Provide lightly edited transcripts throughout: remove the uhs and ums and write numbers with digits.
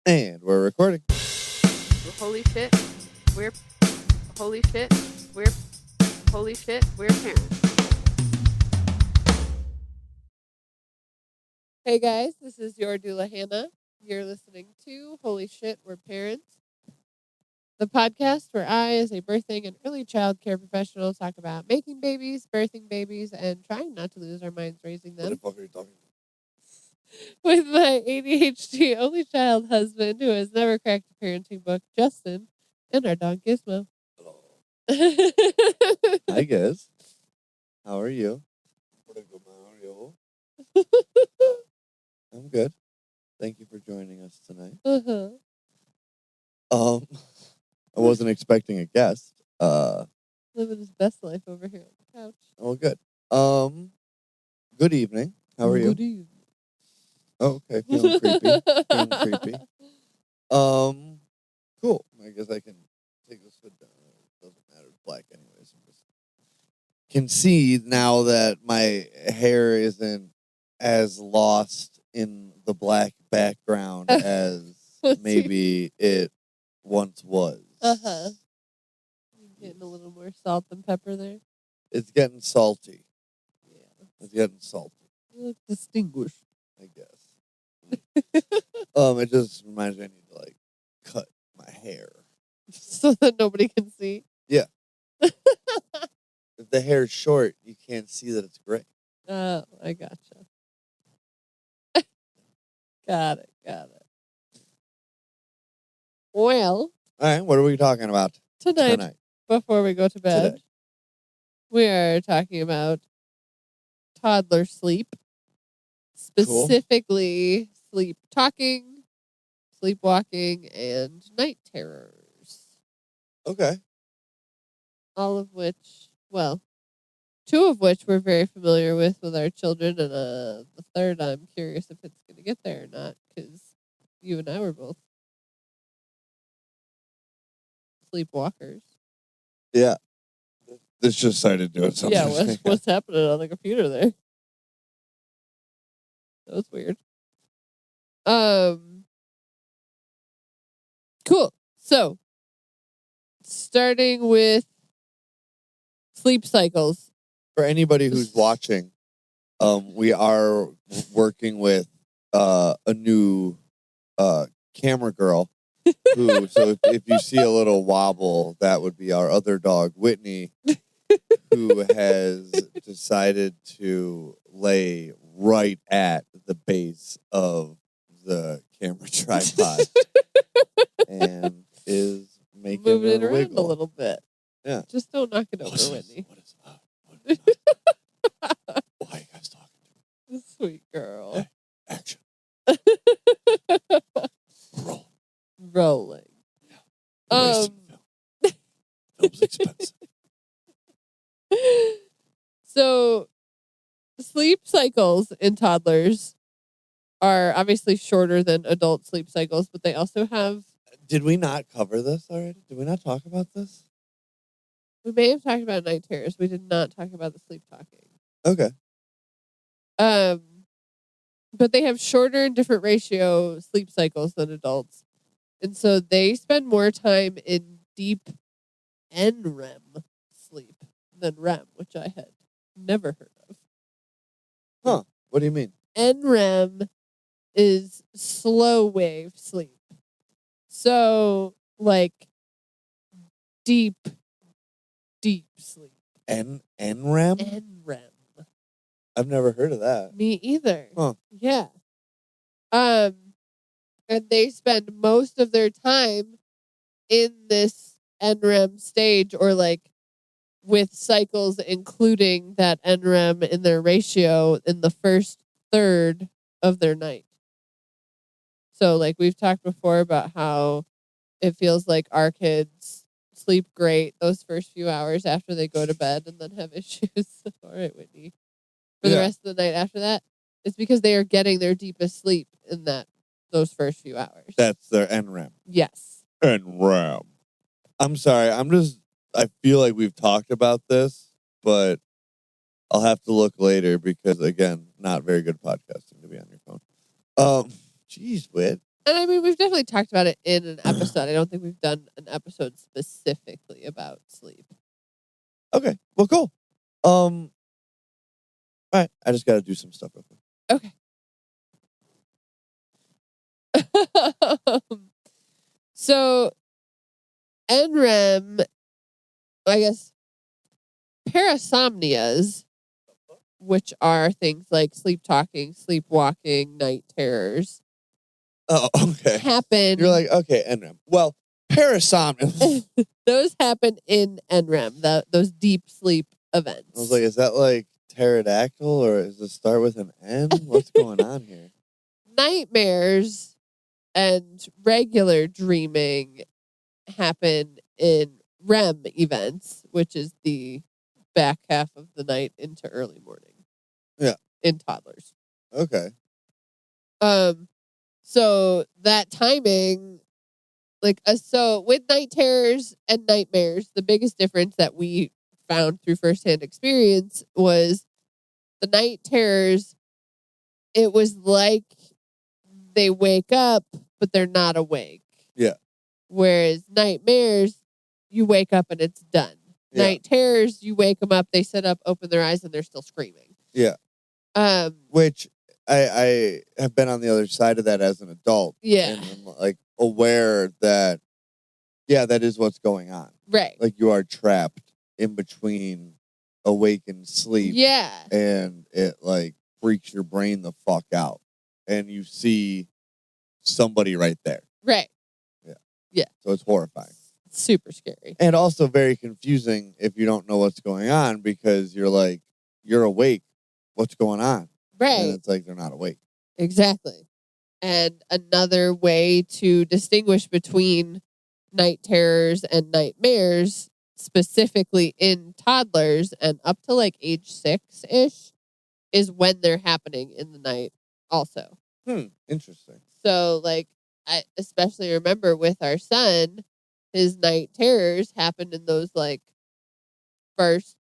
And we're recording. Holy shit, we're holy shit, we're parents. Hey guys, this is your doula Hannah. You're listening to Holy Shit, We're Parents, the podcast where I, as a birthing and early child care professional, talk about making babies, birthing babies, and trying not to lose our minds raising them. What the fuck are you talking about? With my ADHD only child husband who has never cracked a parenting book, Justin, and our dog Gizmo. Hello. Hi, guys. How are you? I'm good. Thank you for joining us tonight. I wasn't expecting a guest. Living his best life over here on the couch. Oh, good. Good evening. How are you? Good evening. Oh, okay. Feeling creepy. Cool. I guess I can take this hood down. It doesn't matter. It's black anyways. I just can see now that my hair isn't as lost in the black background as maybe it once was. Getting a little more salt and pepper there. It's getting salty. Yeah. It's getting salty, You look distinguished. I guess. It just reminds me I need to cut my hair. So that nobody can see. Yeah. If the hair's short, you can't see that it's gray. Oh, I gotcha. Got it. Well, All right, what are we talking about tonight. Before we go to bed, we are talking about toddler sleep. Specifically, sleep talking, sleepwalking, and night terrors. Okay. All of which, well, two of which we're very familiar with our children, and the third I'm curious if it's going to get there or not, because you and I were both sleepwalkers. Yeah. This just started doing something. Yeah, what's happening on the computer there? That was weird. Cool. So, starting with sleep cycles. For anybody who's watching, we are working with a new camera girl. So if you see a little wobble, that would be our other dog, Whitney, who has decided to lay right at the base of the camera tripod and is making moving it her around wiggle a little bit. Yeah. Just don't knock it over, Whitney. What is that? Why are you guys talking to me? Sweet girl. Hey, action. Roll. Rolling. Film's expensive. So, sleep cycles in toddlers are obviously shorter than adult sleep cycles, but they also have... Did we not cover this already? Did we not talk about this? We may have talked about night terrors. We did not talk about the sleep talking. Okay. But they have shorter and different ratio sleep cycles than adults. And so they spend more time in deep NREM sleep than REM, which I had never heard of. Huh. What do you mean? NREM is slow wave sleep. So, deep sleep. NREM? NREM. I've never heard of that. Me either. Huh. Yeah. And they spend most of their time in this NREM stage, or with cycles including that NREM in their ratio in the first third of their night. So we've talked before about how it feels like our kids sleep great those first few hours after they go to bed and then have issues. All right, Whitney. For the rest of the night after that, it's because they are getting their deepest sleep in those first few hours. That's their NREM. Yes. NREM. I'm sorry. I feel like we've talked about this, but I'll have to look later because, again, not very good podcasting to be on your phone. Jeez, Whit. And I mean, we've definitely talked about it in an episode. I don't think we've done an episode specifically about sleep. Okay. Well, cool. All right. I just got to do some stuff real quick. Okay. So, NREM, I guess, parasomnias, which are things like sleep talking, sleepwalking, night terrors, Oh, okay. happen. You're like, okay, NREM. Well, parasomnia. Those happen in NREM, those deep sleep events. I was like, is that like pterodactyl or does it start with an N? What's going on here? Nightmares and regular dreaming happen in REM events, which is the back half of the night into early morning. Yeah. In toddlers. Okay. So that timing, so with night terrors and nightmares, the biggest difference that we found through firsthand experience was the night terrors. It was like they wake up, but they're not awake. Yeah. Whereas nightmares, you wake up and it's done. Yeah. Night terrors, you wake them up, they sit up, open their eyes, and they're still screaming. Yeah. Which I have been on the other side of that as an adult. Yeah. And I'm like aware that, that is what's going on. Right. Like you are trapped in between awake and sleep. Yeah. And it like freaks your brain the fuck out. And you see somebody right there. Right. Yeah. Yeah. So it's horrifying. Super scary. And also very confusing if you don't know what's going on because you're like, you're awake. What's going on? Right. And it's like they're not awake. Exactly. And another way to distinguish between night terrors and nightmares, specifically in toddlers and up to like age 6-ish, is when they're happening in the night also. Interesting. So like I especially remember with our son, his night terrors happened in those like first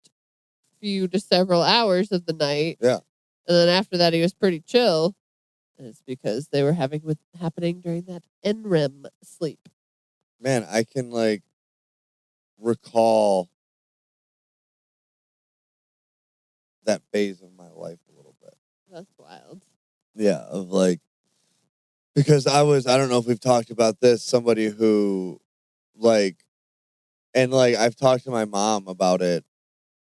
few to several hours of the night. Yeah. And then after that he was pretty chill. And it's because they were happening during that NREM sleep. Man, I can like recall that phase of my life a little bit. That's wild. Yeah, of like because I don't know if we've talked about this, somebody who I've talked to my mom about it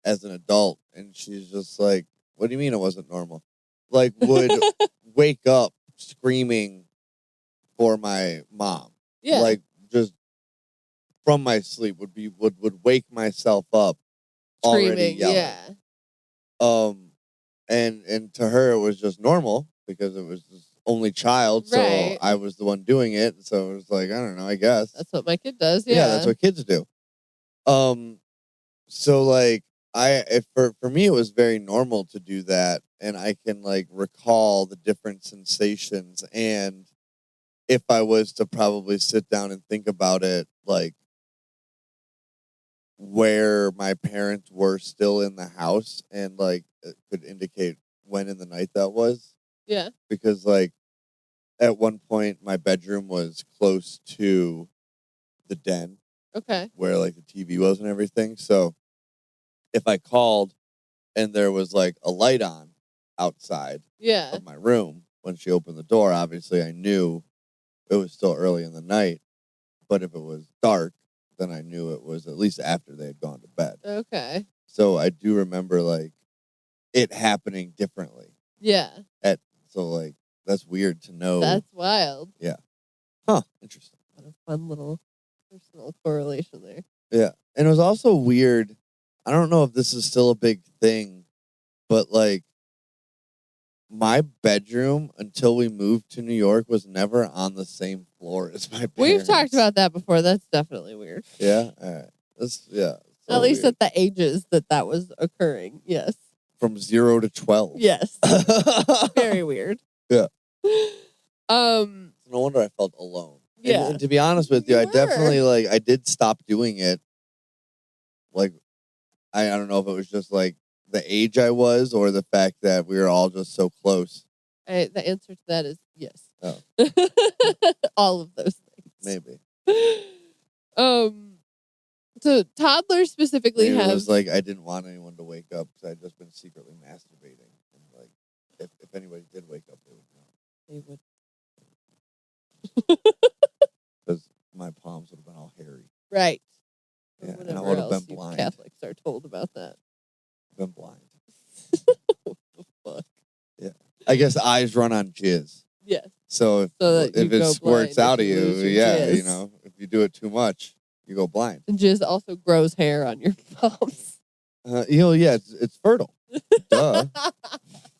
as an adult and she's just like, what do you mean it wasn't normal? Like would wake up screaming for my mom. Yeah. Like just from my sleep would wake myself up already Screaming, yelling. yeah. And to her it was just normal because it was this only child, so Right. I was the one doing it. So it was like, I don't know, I guess. That's what my kid does, Yeah, that's what kids do. So like for me it was very normal to do that, and I can like recall the different sensations, and if I was to probably sit down and think about it, like where my parents were still in the house, and like it could indicate when in the night that was. Yeah. Because like at one point my bedroom was close to the den. Okay. Where like the TV was and everything. So if I called and there was like a light on outside of my room when she opened the door, obviously I knew it was still early in the night. But if it was dark, then I knew it was at least after they had gone to bed. Okay. So I do remember like it happening differently. Yeah. So like that's weird to know. That's wild. Yeah. Huh. Interesting. What a fun little personal correlation there. Yeah. And it was also weird. I don't know if this is still a big thing, but like my bedroom until we moved to New York was never on the same floor as my parents. We've talked about that before. That's definitely weird. Yeah. All right. So at least weird. at the ages that was occurring. Yes. From 0 to 12. Yes. Very weird. Yeah. No wonder I felt alone. Yeah. And to be honest with you, I definitely I did stop doing it. Like, I don't know if it was just like the age I was or the fact that we were all just so close. The answer to that is yes. Oh. All of those things. Maybe. So toddlers specifically Maybe have. it was like I didn't want anyone to wake up because I'd just been secretly masturbating. And like, if anybody did wake up, they would know. They would. Because my palms would have been all hairy. Right. Yeah, Or and I whatever would have else been you blind. Catholics are told about that. Been blind. What the fuck? Yeah. I guess eyes run on jizz. Yes. So that if you it go squirts blind out of if you you, lose your yeah, jizz. you know, if you do it too much, you go blind. And jizz also grows hair on your palms. Yeah, it's fertile. Duh.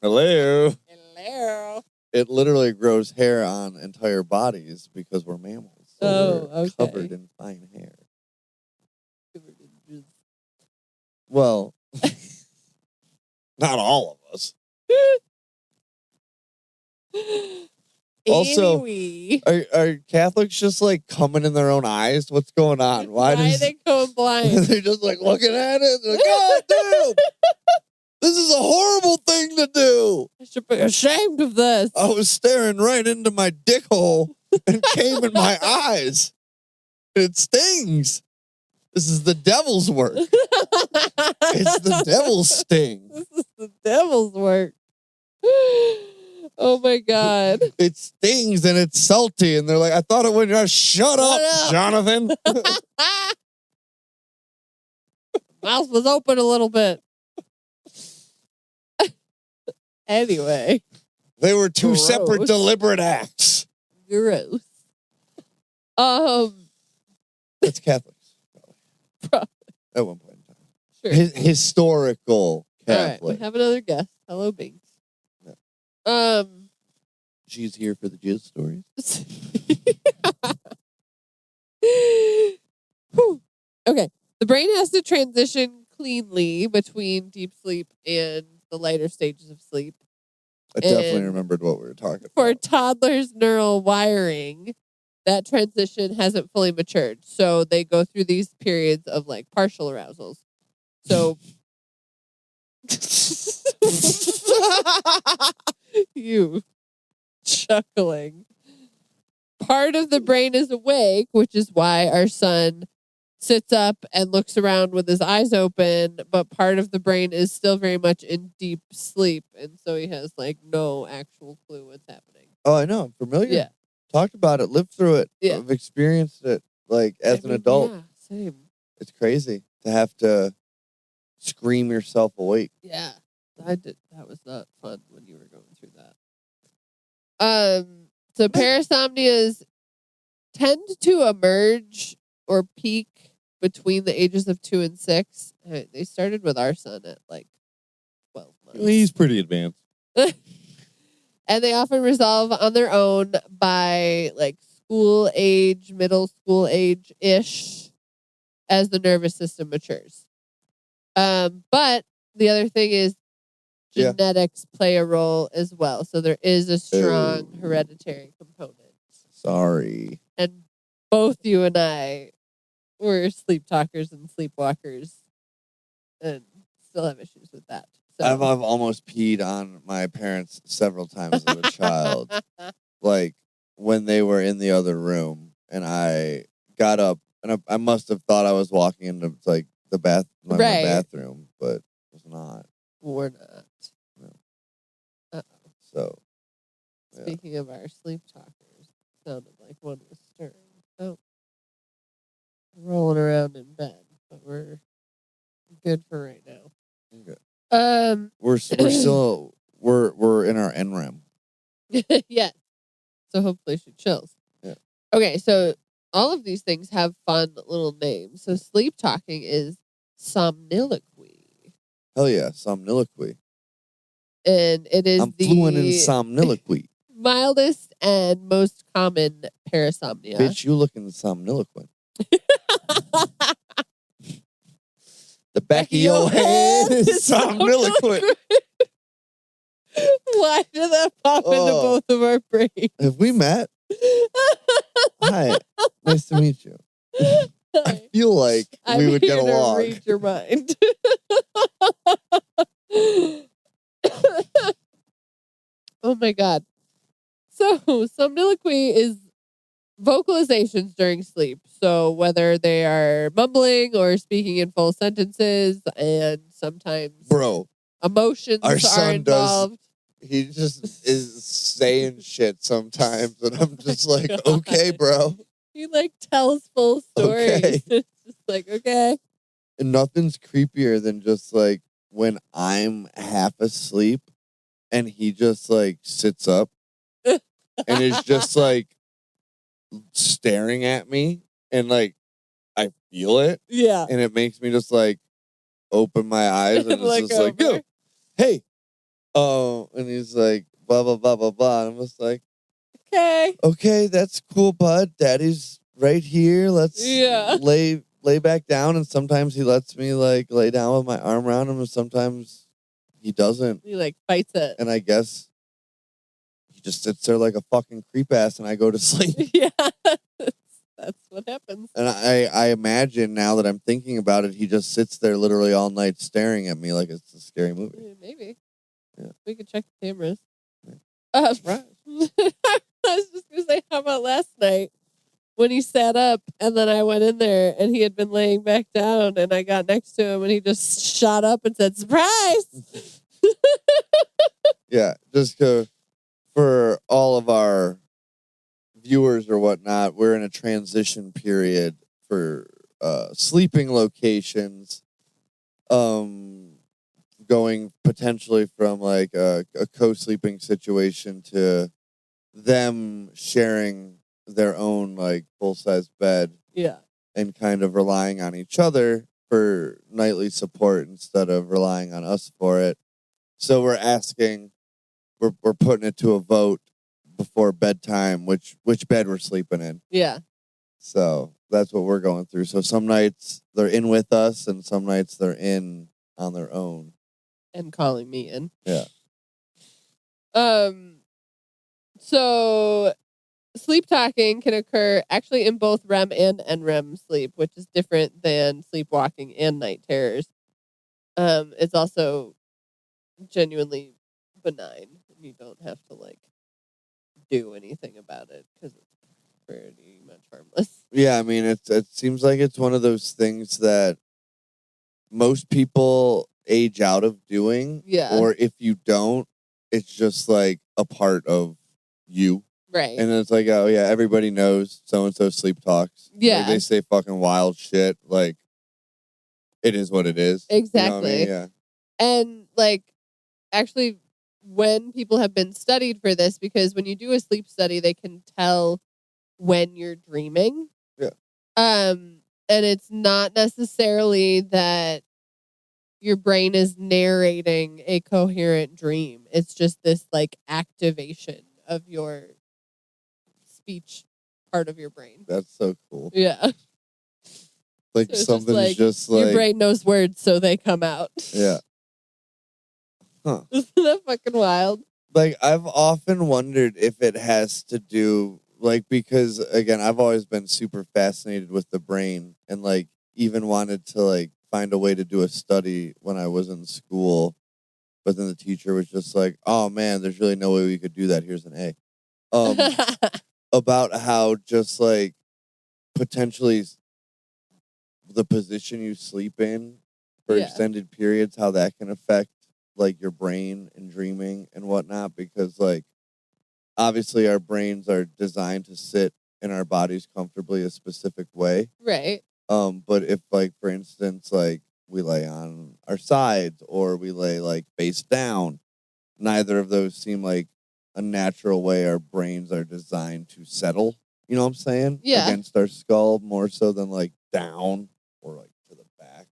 Hello. Hello. It literally grows hair on entire bodies because we're mammals. So we're covered in fine hair. Covered in jizz. Well, not all of us. Also, Anyway. are Catholics just like coming in their own eyes? What's going on? Why are they going blind? They're just like looking at it. They're like, God damn! This is a horrible thing to do. I should be ashamed of this. I was staring right into my dick hole and came in my eyes. It stings. This is the devil's work. It's the devil's sting. This is the devil's work. Oh my God. It stings and it's salty. And they're like, I thought it would just shut up, Jonathan. Mouth was open a little bit. Anyway. They were two Gross. separate deliberate acts. Gross. That's Catholics. Probably. At one point in time. Sure. Historical Catholic. All right, we have another guest. Hello, Binks. Yeah. She's here for the jizz stories. Okay. The brain has to transition cleanly between deep sleep and the lighter stages of sleep. I definitely remembered what we were talking For about. toddlers' neural wiring, that transition hasn't fully matured. So they go through these periods of like partial arousals. So you chuckling. Part of the brain is awake, which is why our son sits up and looks around with his eyes open, but part of the brain is still very much in deep sleep, and so he has like no actual clue what's happening. Oh, I know. I'm familiar. Yeah. Talked about it, lived through it. Yeah. I've experienced it like as an adult. Yeah, same. It's crazy to have to scream yourself awake. Yeah. I did. That was not fun when you were going through that. So parasomnias tend to emerge or peak between the ages of 2 and 6. They started with our son at like 12 months. He's pretty advanced. And they often resolve on their own by like school age, middle school age-ish as the nervous system matures. But the other thing is genetics play a role as well. So there is a strong hereditary component. Sorry. And both you and I were sleep talkers and sleepwalkers and still have issues with that. So. I've almost peed on my parents several times as a child. Like when they were in the other room and I got up and I must have thought I was walking into like my bathroom, but it was not. We're not. No. Uh-oh. So. Speaking of our sleep talkers, sounded like one was stirring. Oh. Rolling around in bed, but we're good for right now. Okay. We're still we're in our NREM. Yes. So hopefully she chills. Yeah. Okay, so all of these things have fun little names. So sleep talking is somniloquy. Hell yeah, somniloquy. And it is I'm fluent in somniloquy. Mildest and most common parasomnia. Bitch, you looking somniloquent. The back of your head is somniloquent. Why did that pop into both of our brains? Have we met? Hi. Nice to meet you. I feel like we would get along. Read your mind. Oh my God. So So somniloquy is vocalizations during sleep. So whether they are mumbling or speaking in full sentences, and sometimes Bro, emotions our are son involved. he just is saying shit sometimes, and I'm just like, God. okay, bro. He like tells full stories. Okay. It's just like, okay. And nothing's creepier than just like when I'm half asleep and he just like sits up and is just like staring at me, and like I feel it, Yeah. and it makes me just like open my eyes and it's Look just like, over. yo, hey. Oh, and he's like, blah, blah, blah, blah, blah. And I'm just like, okay, that's cool, bud. Daddy's right here. Let's lay back down. And sometimes he lets me like lay down with my arm around him, and sometimes he doesn't. He like fights it. And I guess he just sits there like a fucking creep ass, and I go to sleep. Yeah. That's what happens. And I imagine now that I'm thinking about it, he just sits there literally all night staring at me like it's a scary movie. Maybe. Yeah. We could check the cameras. Yeah. Right. I was just going to say, how about last night when he sat up and then I went in there and he had been laying back down and I got next to him and he just shot up and said, surprise! Yeah, just for all of our viewers or whatnot, we're in a transition period for sleeping locations, going potentially from like a co-sleeping situation to them sharing their own like full-size bed. Yeah. And kind of relying on each other for nightly support instead of relying on us for it. So we're asking, we're putting it to a vote before bedtime, which bed we're sleeping in. Yeah. So that's what we're going through. So some nights they're in with us, and some nights they're in on their own. And calling me in. Yeah. So sleep talking can occur actually in both REM and NREM sleep, which is different than sleepwalking and night terrors. It's also genuinely benign. You don't have to like do anything about it because it's pretty much harmless. Yeah, I mean, it seems like it's one of those things that most people age out of doing. Yeah. Or if you don't, it's just like a part of you. Right. And it's like, oh yeah, everybody knows so-and-so sleep talks. Yeah. Like, they say fucking wild shit. Like, it is what it is. Exactly. You know what I mean? Yeah. And like, actually, when people have been studied for this, because when you do a sleep study, they can tell when you're dreaming. Yeah. And it's not necessarily that your brain is narrating a coherent dream. It's just this like activation of your speech part of your brain. That's so cool. Yeah. Like, So something's just like your brain knows words, so they come out. Yeah. Huh. Isn't that fucking wild? Like, I've often wondered if it has to do, like, because, again, I've always been super fascinated with the brain, and, like, even wanted to, like, find a way to do a study when I was in school, but then the teacher was just like, oh, man, there's really no way we could do that. Here's an A. About how just, like, potentially the position you sleep in for extended periods, how that can affect like your brain and dreaming and whatnot, because like obviously our brains are designed to sit in our bodies comfortably a specific way. Right. But if like, for instance, like we lay on our sides or we lay like face down, neither of those seem like a natural way our brains are designed to settle. You know what I'm saying? Yeah. Against our skull more so than like down or like to the back.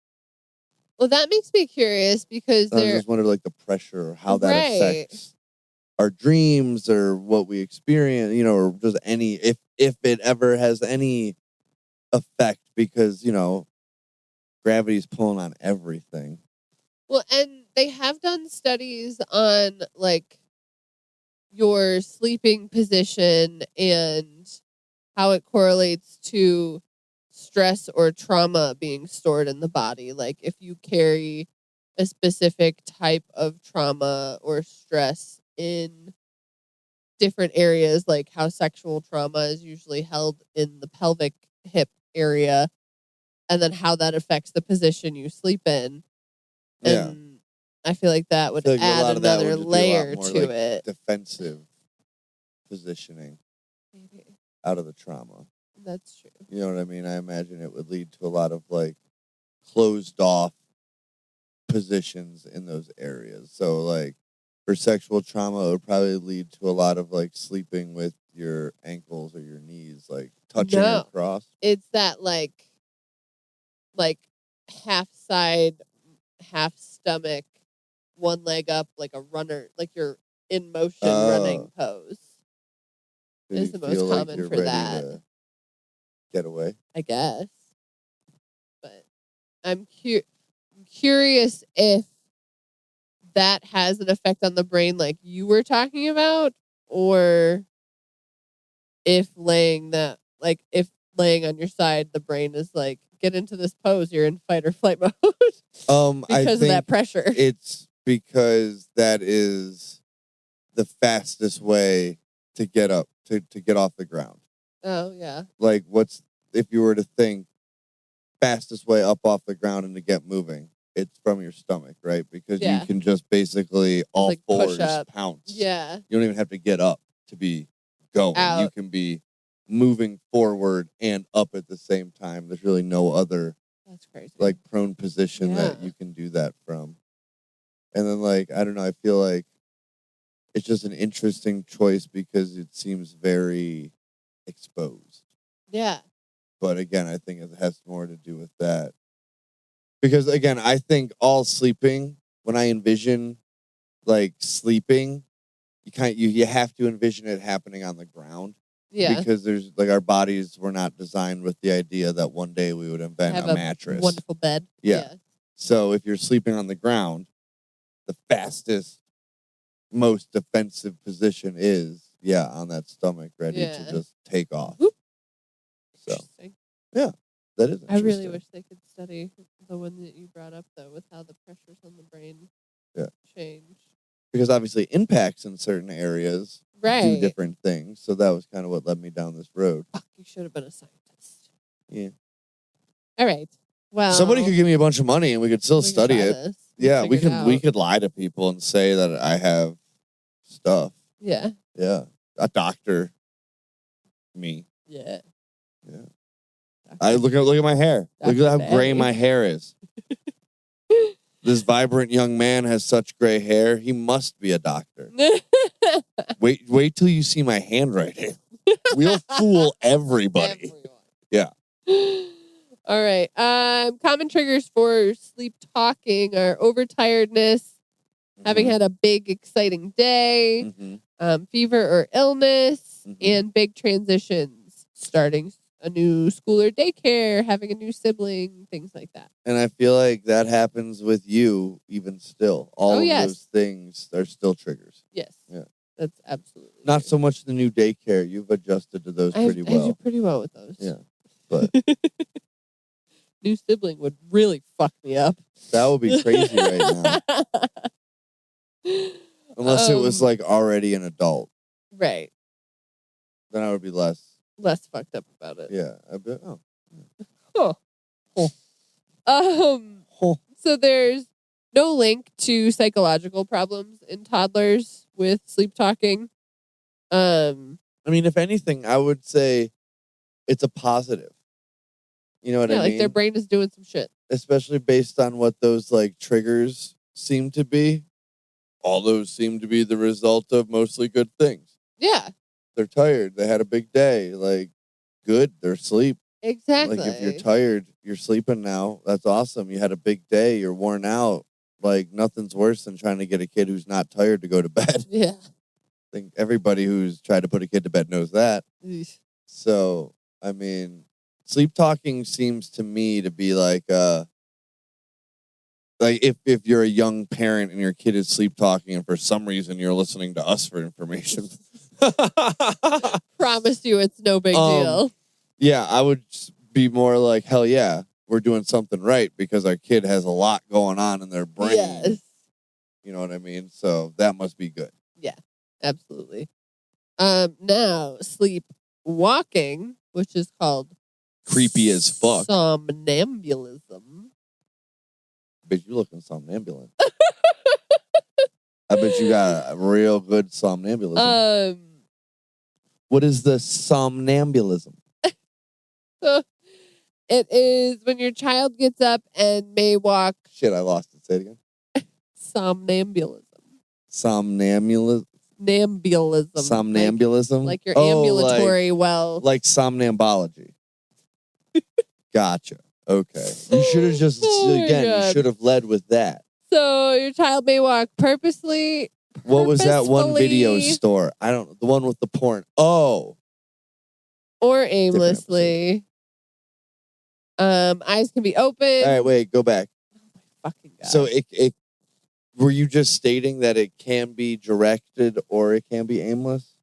Well, that makes me curious because I just wondered like the pressure or how that affects our dreams or what we experience, you know, or just any, if it ever has any effect, because, you know, gravity's pulling on everything. Well, and they have done studies on like your sleeping position and how it correlates to stress or trauma being stored in the body. Like if you carry a specific type of trauma or stress in different areas, like how sexual trauma is usually held in the pelvic hip area, and then how that affects the position you sleep in. And I feel like that would add another layer to it. Defensive positioning Maybe. out of the trauma. That's true. You know what I mean? I imagine it would lead to a lot of like closed off positions in those areas. So like for sexual trauma, it would probably lead to a lot of like sleeping with your ankles or your knees, like touching across. It's that like half side, half stomach, one leg up, like a runner, like you're in motion running pose. Is the most common for that. To get away, I guess. But I'm curious if that has an effect on the brain like you were talking about, or if laying on your side, the brain is like, get into this pose, you're in fight or flight mode. Because of that pressure. It's because that is the fastest way to get up, to get off the ground. Oh, yeah. Like, if you were to think fastest way up off the ground and to get moving, it's from your stomach, right? Because you can just basically all fours pounce. Yeah. You don't even have to get up to be going. You can be moving forward and up at the same time. There's really no other that's crazy. Like prone position that you can do that from. And then like, I don't know, I feel like it's just an interesting choice because it seems very exposed. Yeah. But again, I think it has more to do with that. Because again, I think all sleeping, when I envision like sleeping, you have to envision it happening on the ground. Yeah. Because there's like our bodies were not designed with the idea that one day we would invent a mattress. Wonderful bed. Yeah. So if you're sleeping on the ground, the fastest, most defensive position is on that stomach, ready to just take off. Whoop. So yeah, that is interesting. I really wish they could study the one that you brought up though, with how the pressures on the brain change. Because obviously impacts in certain areas do different things. So that was kind of what led me down this road. Fuck, you should have been a scientist. Yeah. All right. Well, somebody could give me a bunch of money and we could still study it. Yeah, we could lie to people and say that I have stuff. Yeah. Yeah. A doctor. Me. Yeah. Yeah. I look at my hair. Look at how gray my hair is. This vibrant young man has such gray hair. He must be a doctor. Wait till you see my handwriting. We'll fool everybody. Yeah. All right. Common triggers for sleep talking are overtiredness, having had a big, exciting day, fever or illness, and big transitions, starting a new school or daycare, having a new sibling, things like that. And I feel like that happens with you even still. All of those things are still triggers. Yes. Yeah. That's absolutely not true. So much the new daycare. You've adjusted to those pretty well. I do pretty well with those. Yeah. But new sibling would really fuck me up. That would be crazy right now. Unless it was like already an adult. Right. Then I would be less fucked up about it. Yeah. I bet. So there's no link to psychological problems in toddlers with sleep talking. I mean, if anything, I would say it's a positive. You know what I mean? Like their brain is doing some shit. Especially based on what those like triggers seem to be. All those seem to be the result of mostly good things. Yeah. They're tired. They had a big day. Like, good. They're asleep. Exactly. Like, if you're tired, you're sleeping now. That's awesome. You had a big day. You're worn out. Like, nothing's worse than trying to get a kid who's not tired to go to bed. Yeah. I think everybody who's tried to put a kid to bed knows that. Eesh. So, I mean, sleep talking seems to me to be like if you're a young parent and your kid is sleep talking and for some reason you're listening to us for information. Promise you it's no big deal. Yeah, I would be more like, hell yeah, we're doing something right because our kid has a lot going on in their brain. Yes. You know what I mean? So that must be good. Yeah, absolutely. Now, sleepwalking, which is called Creepy as fuck. somnambulism. I bet you looking somnambulant. I bet you got a real good somnambulism. What is the somnambulism? So it is when your child gets up and may walk. Shit, I lost it. Say it again. Somnambulism. Somnambulism. Somnambulism. Like your ambulatory like somnambology. Gotcha. Okay. You should have just you should have led with that. So your child may walk purposely. What was that one video store? I don't know. The one with the porn. Oh. Or aimlessly. Eyes can be open. All right, wait, go back. Oh my fucking God. So it were you just stating that it can be directed or it can be aimless?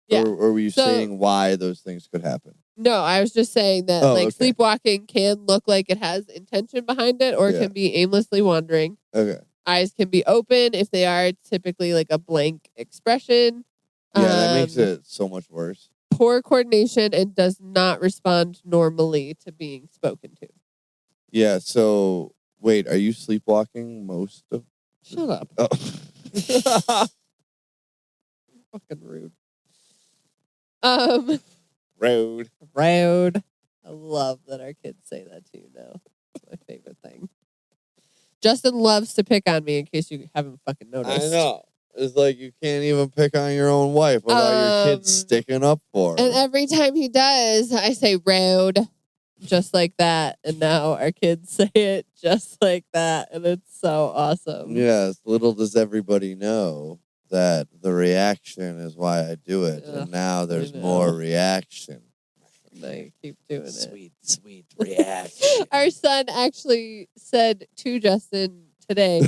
Yeah. Or were you saying why those things could happen? No, I was just saying that sleepwalking can look like it has intention behind it, or it can be aimlessly wandering. Okay. Eyes can be open if they are typically like a blank expression. Yeah, that makes it so much worse. Poor coordination and does not respond normally to being spoken to. Yeah, so wait, are you sleepwalking most of? Shut up. Oh. Fucking rude. Road. I love that our kids say that too now. It's my favorite thing. Justin loves to pick on me, in case you haven't fucking noticed. I know. It's like you can't even pick on your own wife without your kids sticking up for her. And every time he does, I say road, just like that. And now our kids say it just like that. And it's so awesome. Yes, little does everybody know that the reaction is why I do it. And now there's more reaction. And I keep doing Sweet reaction. Our son actually said to Justin today,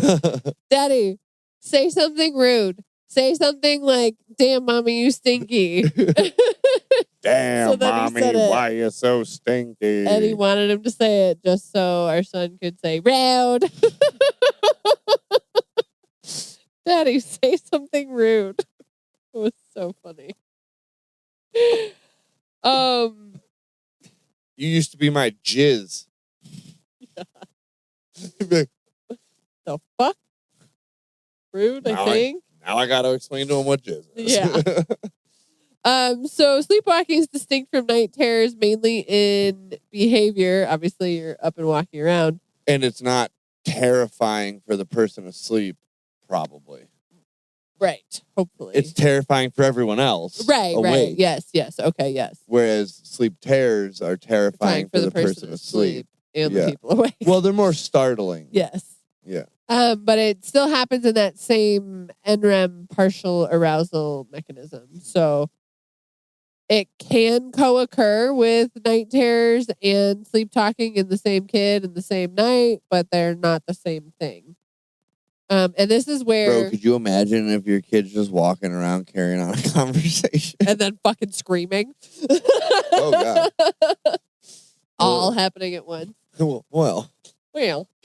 Daddy, say something rude. Say something like, damn, mommy, you stinky. Damn, mommy, why you so stinky? And he wanted him to say it just so our son could say, rude. Daddy, say something rude. It was so funny. You used to be my jizz. Yeah. The fuck? Rude, I think. Now I gotta explain to him what jizz is. Yeah. So sleepwalking is distinct from night terrors mainly in behavior. Obviously, you're up and walking around. And it's not terrifying for the person asleep, probably. Right. Hopefully. It's terrifying for everyone else. Right, right. Yes. Okay, yes. Whereas sleep terrors are terrifying for the person asleep. And the people awake. Well, they're more startling. Yes. Yeah. But it still happens in that same NREM partial arousal mechanism. So it can co-occur with night terrors and sleep talking in the same kid in the same night, but they're not the same thing. And this is where... Bro, could you imagine if your kid's just walking around carrying on a conversation? And then fucking screaming? Oh, God. All happening at once. Well.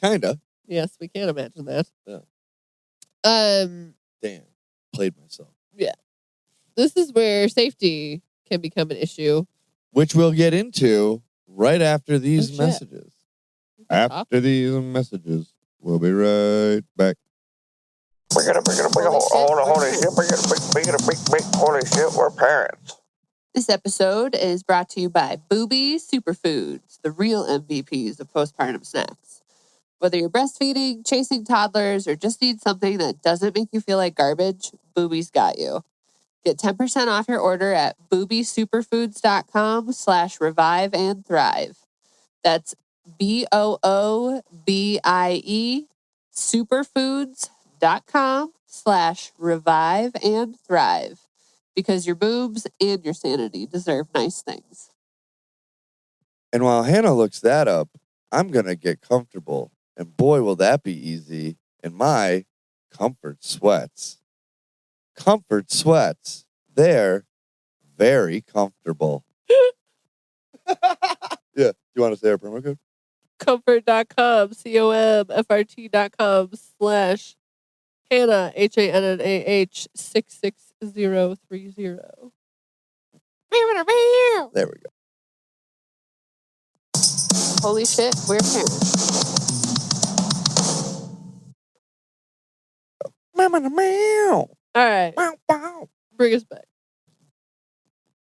Kind of. Yes, we can imagine that. Yeah. Damn. Played myself. Yeah. This is where safety can become an issue. Which we'll get into right after these messages. After these messages. We'll be right back. Holy shit, we're parents. This episode is brought to you by Booby Superfoods, the real MVPs of postpartum snacks. Whether you're breastfeeding, chasing toddlers, or just need something that doesn't make you feel like garbage, Booby's got you. Get 10% off your order at boobysuperfoods.com/revive and thrive. That's BOOBIE superfoods.com/revive and thrive. Because your boobs and your sanity deserve nice things. And while Hannah looks that up, I'm going to get comfortable. And boy, will that be easy in my comfort sweats. Comfort sweats. They're very comfortable. Yeah. You want to say our promo code? Comfort.com, COMFRT.com/Hannah, HANNAH 666 030. There we go. Holy shit, we're parents. Meow. All right, Wow, wow. bring us back.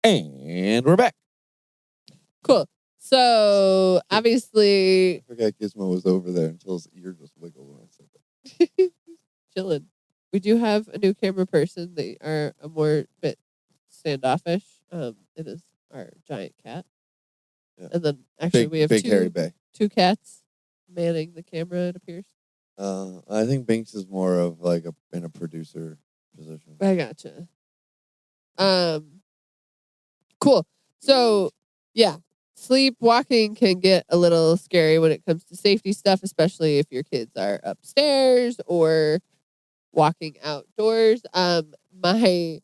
And we're back. Cool. So obviously, I forgot Gizmo was over there until his ear just wiggled when I said that. chilling. We do have a new camera person. They are a more bit standoffish. It is our giant cat. Yeah. And then actually we have big hairy bay. two cats manning the camera, it appears. I think Binks is more of like in a producer position. I gotcha. Cool. So yeah, sleepwalking can get a little scary when it comes to safety stuff, especially if your kids are upstairs or walking outdoors. My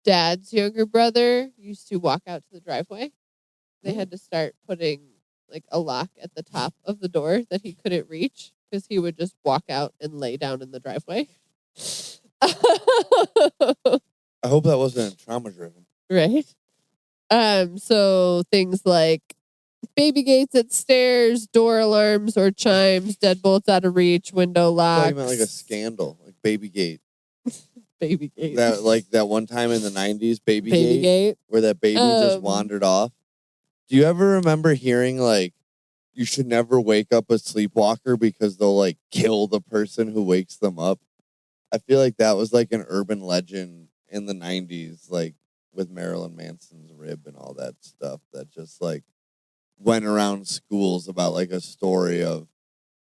dad's younger brother used to walk out to the driveway. They had to start putting like a lock at the top of the door that he couldn't reach because he would just walk out and lay down in the driveway. I hope that wasn't trauma driven. Right. So things like baby gates at stairs, door alarms or chimes, deadbolts out of reach, window I locks. thought you meant like a scandal, like Baby Gate. Baby gate. That one time in the 90s, Baby Baby gate. where that baby just wandered off. Do you ever remember hearing like you should never wake up a sleepwalker because they'll like kill the person who wakes them up? I feel like that was like an urban legend in the 90s, like with Marilyn Manson's rib and all that stuff that just like went around schools about like a story of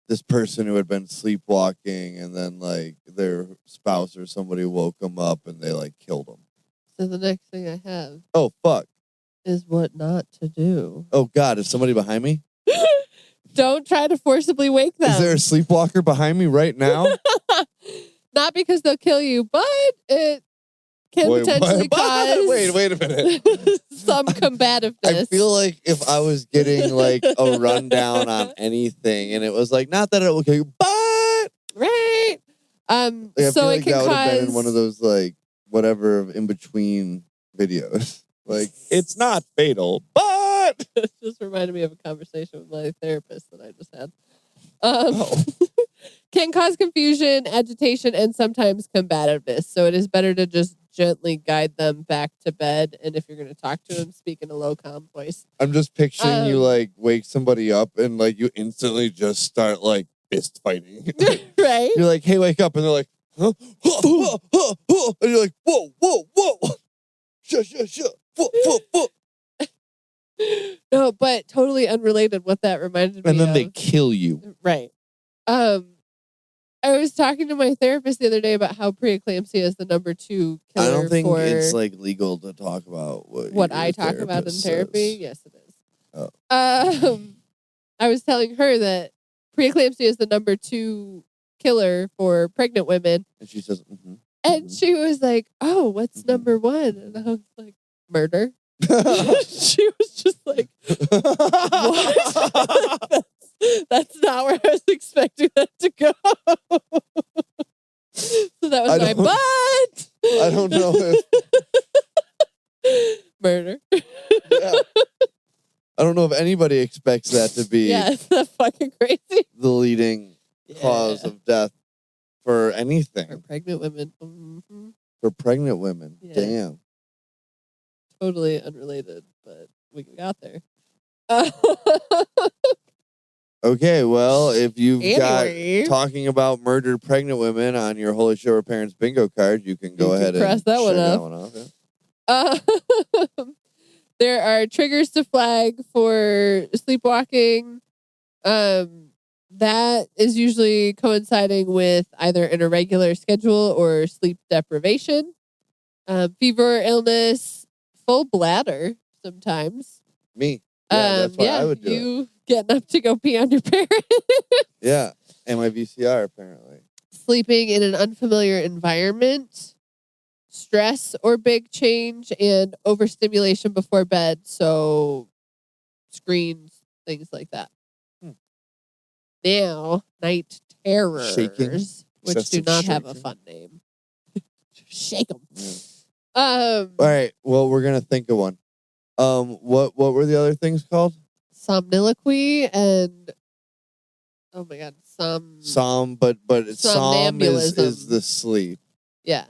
this person who had been sleepwalking and then like their spouse or somebody woke them up and they like killed them. So the next thing I have Oh, fuck. is what not to do. Oh, God. Is somebody behind me? Don't try to forcibly wake them. Is there a sleepwalker behind me right now? Not because they'll kill you, but it can potentially cause Wait a minute. some combativeness. I feel like if I was getting like a rundown on anything and it was like, not that it will kill you, but... Right. I So feel it like can that would cause... have been in one of those like, whatever, in-between videos. Like, it's not fatal, but... It just reminded me of a conversation with my therapist that I just had. Can cause confusion, agitation, and sometimes combativeness. So it is better to just gently guide them back to bed. And if you're going to talk to them, speak in a low, calm voice. I'm just picturing you like wake somebody up and like you instantly just start like fist fighting. Right? You're like, hey, wake up. And they're like, huh? And you're like, whoa. Shut. Whoa. No, but totally unrelated what that reminded me of. And then they kill you. Right. I was talking to my therapist the other day about how preeclampsia is the number 2 killer. I don't think for it's like legal to talk about what I talk about in therapy. Says. Yes, it is. Oh. I was telling her that preeclampsia is the number 2 killer for pregnant women. And she says, And she was like, oh, what's number 1? And I was like, murder. She was just like, what? That's not where I was expecting that to go. So that was my butt. I don't know if... Murder. Yeah. I don't know if anybody expects that to be Yeah, isn't that fucking crazy? the leading cause of death for anything. For pregnant women. Mm-hmm. For pregnant women. Yeah. Damn. Totally unrelated, but we got there. Okay, well, if you've Anyway. got talking about murdered pregnant women on your Holy Shit We're Parents bingo card, you can go ahead cross and that one check off. Yeah. There are triggers to flag for sleepwalking. That is usually coinciding with either an irregular schedule or sleep deprivation, fever, illness, full bladder sometimes. Me. Yeah, that's why I would do it. You getting up to go pee on your parents. Yeah, and my VCR apparently. Sleeping in an unfamiliar environment, stress or big change, and overstimulation before bed. So screens, things like that. Now, night terrors, Shaking. which do Excessive not have a shaking. fun name. shake them. All right. Well, we're gonna think of one. What were the other things called? Somniloquy and oh my god, But som is somnambulism. the sleep. Yeah,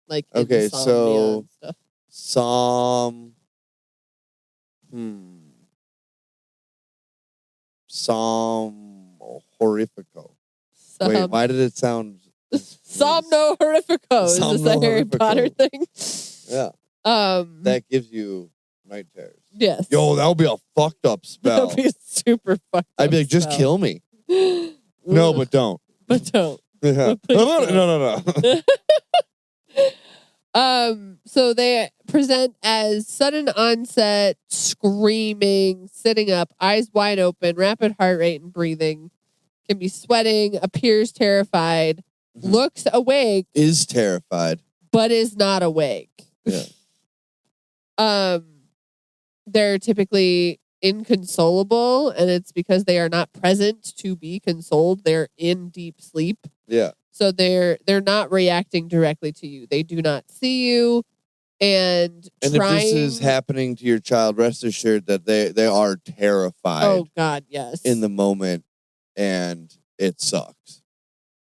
like Okay, insomnia so and stuff. Som horrifico. Wait, why did it sound Somno horrifico? Is this a Harry Potter thing? Yeah. That gives you night terrors. Yes. Yo, that would be a fucked up spell. That would be a super fucked up I'd be like, just spell. kill me. No, but don't. But don't. Yeah. But No. So they present as sudden onset, screaming, sitting up, eyes wide open, rapid heart rate and breathing, can be sweating, appears terrified, looks awake, is terrified, but is not awake. Yeah. They're typically inconsolable, and it's because they are not present to be consoled. They're in deep sleep. Yeah. So they're not reacting directly to you. They do not see you. And if this is happening to your child, rest assured that they are terrified. Oh God, yes. In the moment, and it sucks.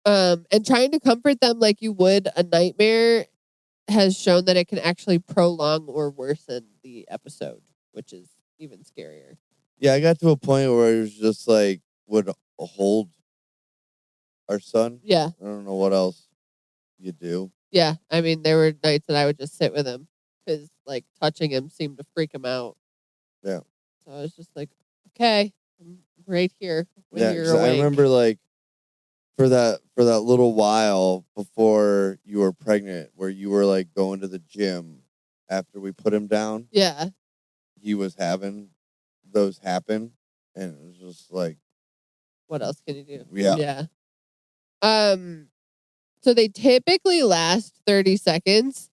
And trying to comfort them like you would a nightmare has shown that it can actually prolong or worsen the episode, which is even scarier. Yeah, I got to a point where it was just like would hold our son. Yeah. I don't know what else you do. Yeah, I mean, there were nights that I would just sit with him because, like, touching him seemed to freak him out. Yeah. So I was just like, okay, I'm right here when you're 'cause awake. I remember, like, for that little while before you were pregnant, where you were, like, going to the gym after we put him down. Yeah. He was having those happen, and it was just like, what else can you do? Yeah. Yeah. So they typically last 30 seconds,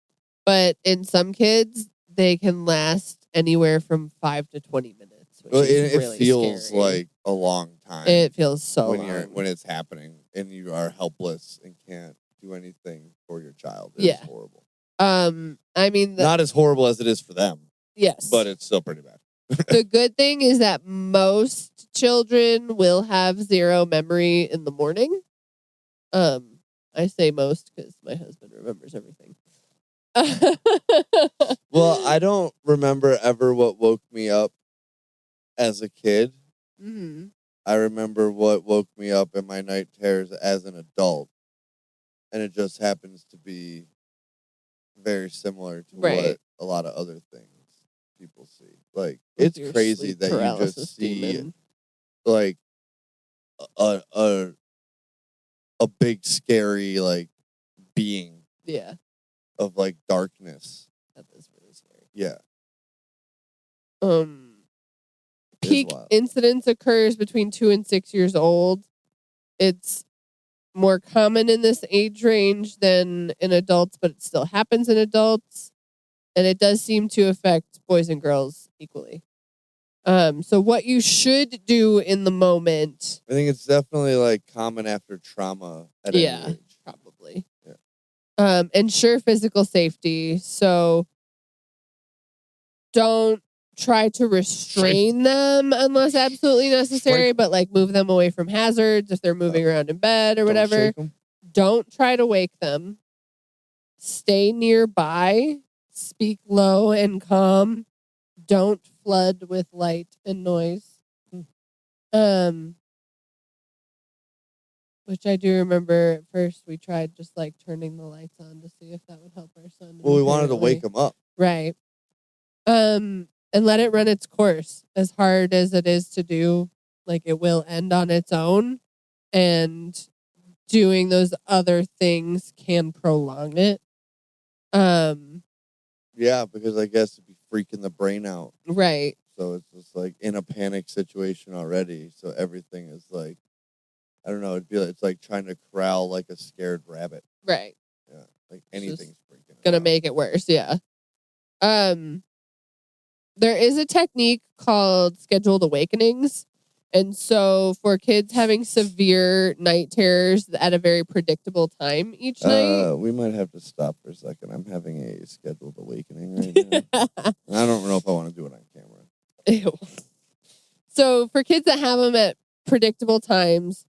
but in some kids, they can last anywhere from 5 to 20 minutes. Which is really it feels scary. like a long time. It feels so long. When it's happening and you are helpless and can't do anything for your child. It's horrible. I mean, not as horrible as it is for them. Yes, but it's still pretty bad. The good thing is that most children will have zero memory in the morning. I say most because my husband remembers everything. Well, I don't remember ever what woke me up as a kid. Mm-hmm. I remember what woke me up in my night terrors as an adult. And it just happens to be very similar to what a lot of other things people see. Like, it's crazy that you just see like a big scary like being of like darkness. That is really scary. Yeah. Peak incidence occurs between 2 and 6 years old. It's more common in this age range than in adults, but it still happens in adults. And it does seem to affect boys and girls equally. So what you should do in the moment. I think it's definitely like common after trauma at any age. Probably. Yeah. Ensure physical safety. So don't try to restrain them unless absolutely necessary, but like move them away from hazards if they're moving around in bed or whatever. Don't try to wake them. Stay nearby. Speak low and calm. Don't flood with light and noise. Which I do remember at first we tried just like turning the lights on to see if that would help our son. Well, we wanted to wake him up. Right. And let it run its course. As hard as it is to do, like it will end on its own. And doing those other things can prolong it. Yeah, because I guess it'd be freaking the brain out. Right. So it's just like in a panic situation already. So everything is like, I don't know. It's like trying to corral like a scared rabbit. Right. Yeah. Like anything's freaking gonna make it worse. Yeah. There is a technique called scheduled awakenings, And so for kids having severe night terrors at a very predictable time each night. We might have to stop for a second. I'm having a scheduled awakening right now. I don't know if I want to do it on camera. Ew. So for kids that have them at predictable times,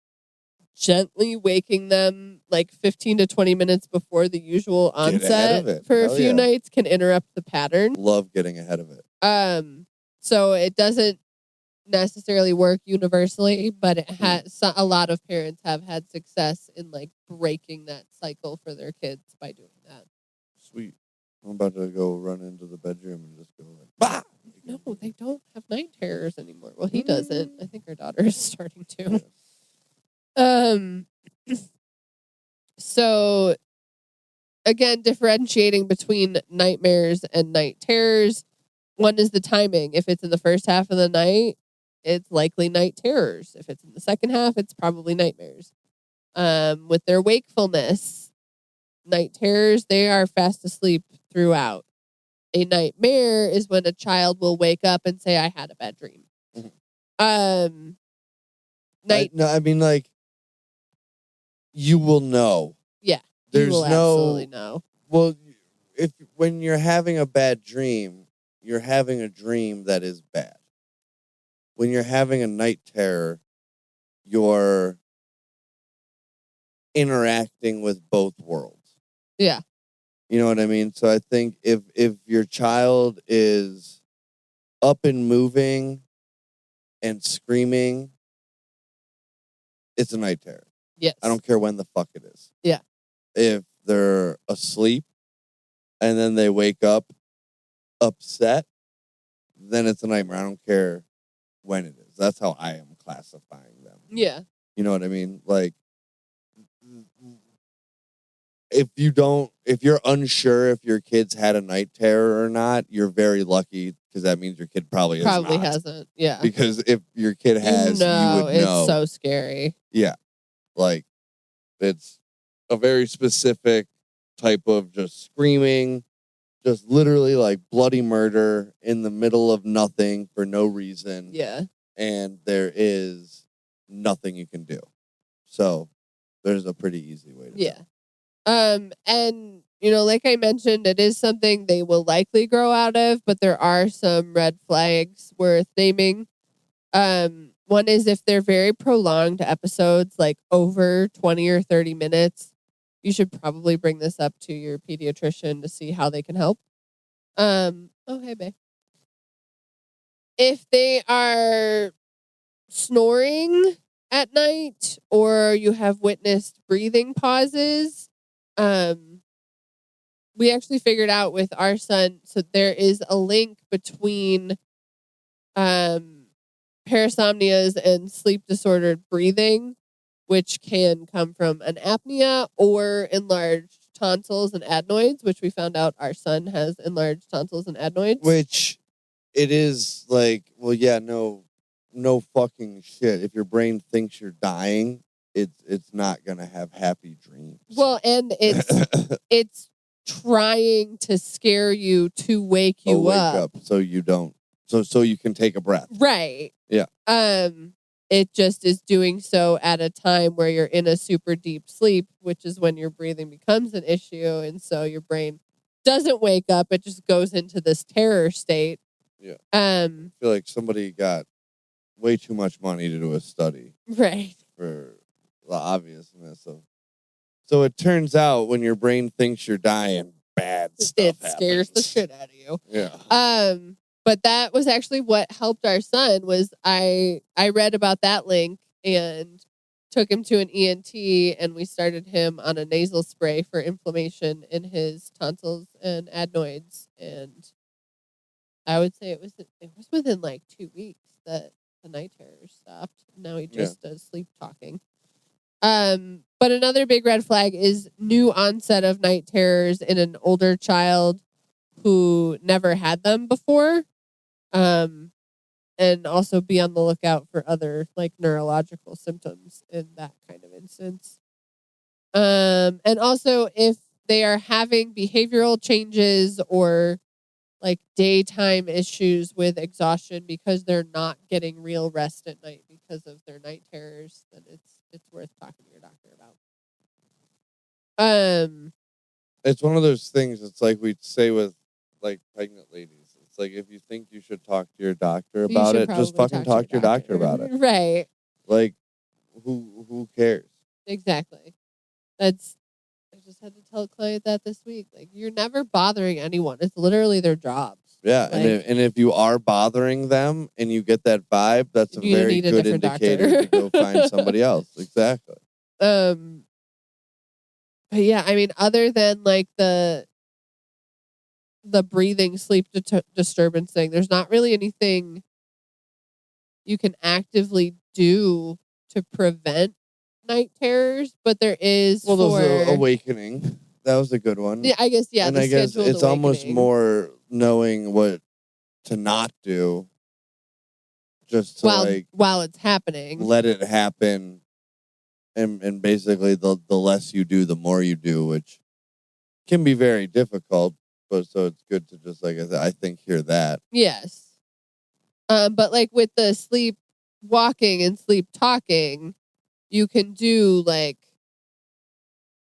gently waking them like 15 to 20 minutes before the usual onset for a few nights can interrupt the pattern. Love getting ahead of it. So it doesn't necessarily work universally, but it has a lot of parents have had success in like breaking that cycle for their kids by doing that. Sweet. I'm about to go run into the bedroom and just go like, bah! No, they don't have night terrors anymore. Well, he doesn't. I think our daughter is starting to. So again, differentiating between nightmares and night terrors. One is the timing. If it's in the first half of the night, it's likely night terrors. If it's in the second half, it's probably nightmares. With their wakefulness, night terrors, they are fast asleep throughout. A nightmare is when a child will wake up and say, I had a bad dream. No, I mean, like, you will know. Yeah. There's you will absolutely know. Well, when you're having a bad dream, you're having a dream that is bad. When you're having a night terror, you're interacting with both worlds. Yeah. You know what I mean? So I think if your child is up and moving and screaming, it's a night terror. Yes. I don't care when the fuck it is. Yeah. If they're asleep and then they wake up upset, then it's a nightmare. I don't care when it is. That's how I am classifying them. Yeah. You know what I mean? Like, if you're unsure if your kid's had a night terror or not, you're very lucky because that means your kid probably hasn't. Yeah. Because if your kid has, you would know. It's so scary. Yeah. Like, it's a very specific type of just screaming, just literally like bloody murder in the middle of nothing for no reason. Yeah. And there is nothing you can do. So there's a pretty easy way to do it. And like I mentioned, it is something they will likely grow out of, but there are some red flags worth naming. One is if they're very prolonged episodes, like over 20 or 30 minutes, you should probably bring this up to your pediatrician to see how they can help. Oh, hey, babe. If they are snoring at night or you have witnessed breathing pauses, we actually figured out with our son, so there is a link between parasomnias and sleep disordered breathing, which can come from an apnea or enlarged tonsils and adenoids, which we found out our son has enlarged tonsils and adenoids. Which it is like, well, yeah, no fucking shit. If your brain thinks you're dying, it's not gonna have happy dreams. Well, and it's trying to scare you to wake you up so you don't, so you can take a breath. Right. Yeah. It just is doing so at a time where you're in a super deep sleep, which is when your breathing becomes an issue, and so your brain doesn't wake up; it just goes into this terror state. Yeah. I feel like somebody got way too much money to do a study, right? For the obviousness of. So it turns out when your brain thinks you're dying, bad stuff happens. Scares the shit out of you. Yeah. But that was actually what helped our son. Was I read about that link and took him to an ENT, and we started him on a nasal spray for inflammation in his tonsils and adenoids. And I would say it was within like 2 weeks that the night terrors stopped. Now he just does sleep talking. But another big red flag is new onset of night terrors in an older child who never had them before. And also be on the lookout for other like neurological symptoms in that kind of instance. And also if they are having behavioral changes or like daytime issues with exhaustion because they're not getting real rest at night because of their night terrors, then it's worth talking to your doctor about. It's one of those things. It's like we say with like pregnant ladies. It's like if you think you should talk to your doctor about it, just fucking talk to your doctor about it. Right. Like, who cares? Exactly. I just had to tell a client that this week. Like, you're never bothering anyone. It's literally their jobs. Yeah, Like, and if you are bothering them and you get that vibe, that's a you very need a good different indicator doctor. to go find somebody else. Exactly. But yeah, I mean, other than like the breathing sleep disturbance thing, there's not really anything you can actively do to prevent night terrors, but there is there's awakening. That was a good one. Yeah, I guess, yeah. And the I guess scheduled it's almost awakening. more knowing what to not do, just to while it's happening. let it happen, and basically the less you do, the more you do, which can be very difficult. But so it's good to just, like I think, hear that. Yes. But like with the sleep walking and sleep talking, you can do like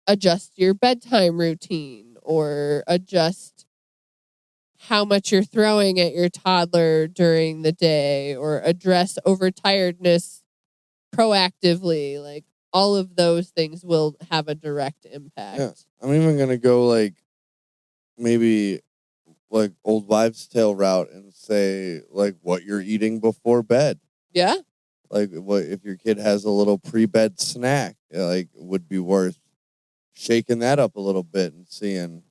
adjust your bedtime routine or adjust how much you're throwing at your toddler during the day or address overtiredness proactively. Like all of those things will have a direct impact. Yeah. I'm even going to go like maybe like old wives' tale route and say like what you're eating before bed. Yeah. Like what if your kid has a little pre-bed snack, like would be worth shaking that up a little bit and seeing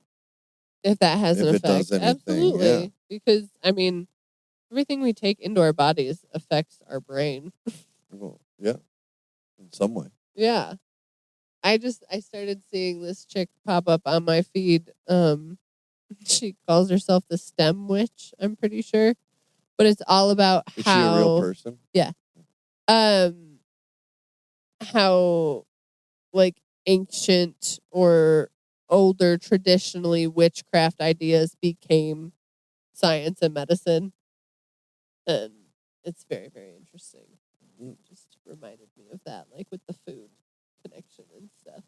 if that has an if effect. it does anything. Absolutely. Yeah. Because I mean, everything we take into our bodies affects our brain. Well, yeah. In some way. Yeah. I started seeing this chick pop up on my feed. She calls herself the STEM witch, I'm pretty sure. But it's all about Is how she a real person? Yeah. How like ancient or older traditionally witchcraft ideas became science and medicine. And it's very, very interesting. Just reminded me of that, like with the food connection and stuff.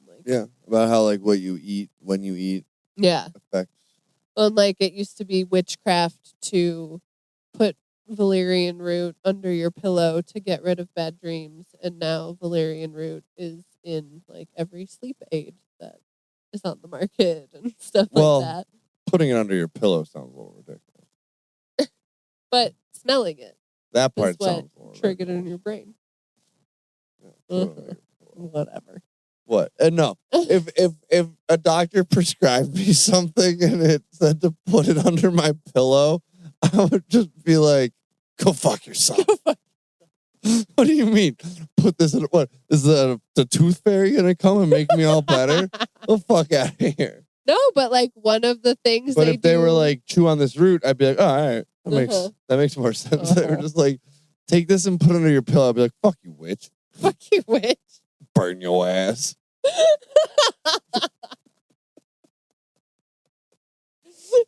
Like, yeah, about how like what you eat when you eat affects. Well, like it used to be witchcraft to put valerian root under your pillow to get rid of bad dreams, and now valerian root is in like every sleep aid that is on the market and stuff like that. Putting it under your pillow sounds a little ridiculous. But smelling it. That part is what sounds a little triggered it in your brain. Yeah, Whatever. What? No. If a doctor prescribed me something and it said to put it under my pillow, I would just be like, "Go fuck yourself." What do you mean? Put this in what? Is the tooth fairy gonna come and make me all better? The fuck out of here. No, but like one of the things. But if they were like, chew on this root, I'd be like, oh, all right, that makes more sense. They were just like, take this and put it under your pillow. I'd be like, fuck you, witch. Fuck you, witch. Burn your ass.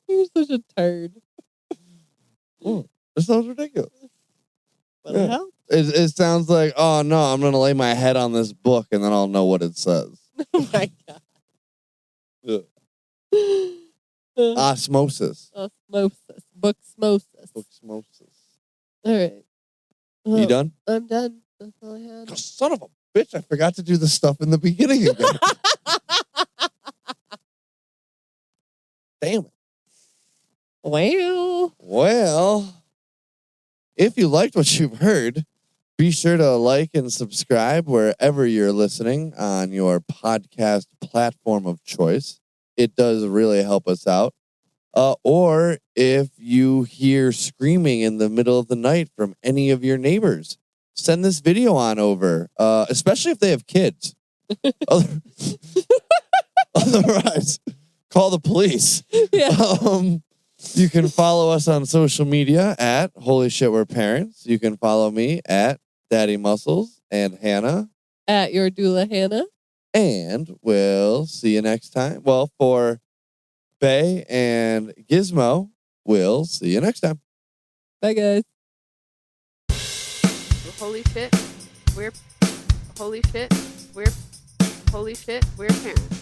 You're such a turd. Oh, this sounds ridiculous. What the hell? It sounds like, oh no, I'm gonna lay my head on this book and then I'll know what it says. Oh my god. Osmosis. Osmosis. Booksmosis. Booksmosis. All right. Well, you done? I'm done. That's all I had. Oh, son of a bitch! I forgot to do the stuff in the beginning again. Damn it. Well, if you liked what you've heard, be sure to like and subscribe wherever you're listening on your podcast platform of choice. It does really help us out. Or if you hear screaming in the middle of the night from any of your neighbors, send this video on over, especially if they have kids. Otherwise, call the police. Yeah. You can follow us on social media at Holy Shit We're Parents. You can follow me at Daddy Muscles and Hannah at your doula Hannah. And we'll see you next time. Well, for Bay and Gizmo. We'll see you next time. Bye, guys. Holy shit, we're parents.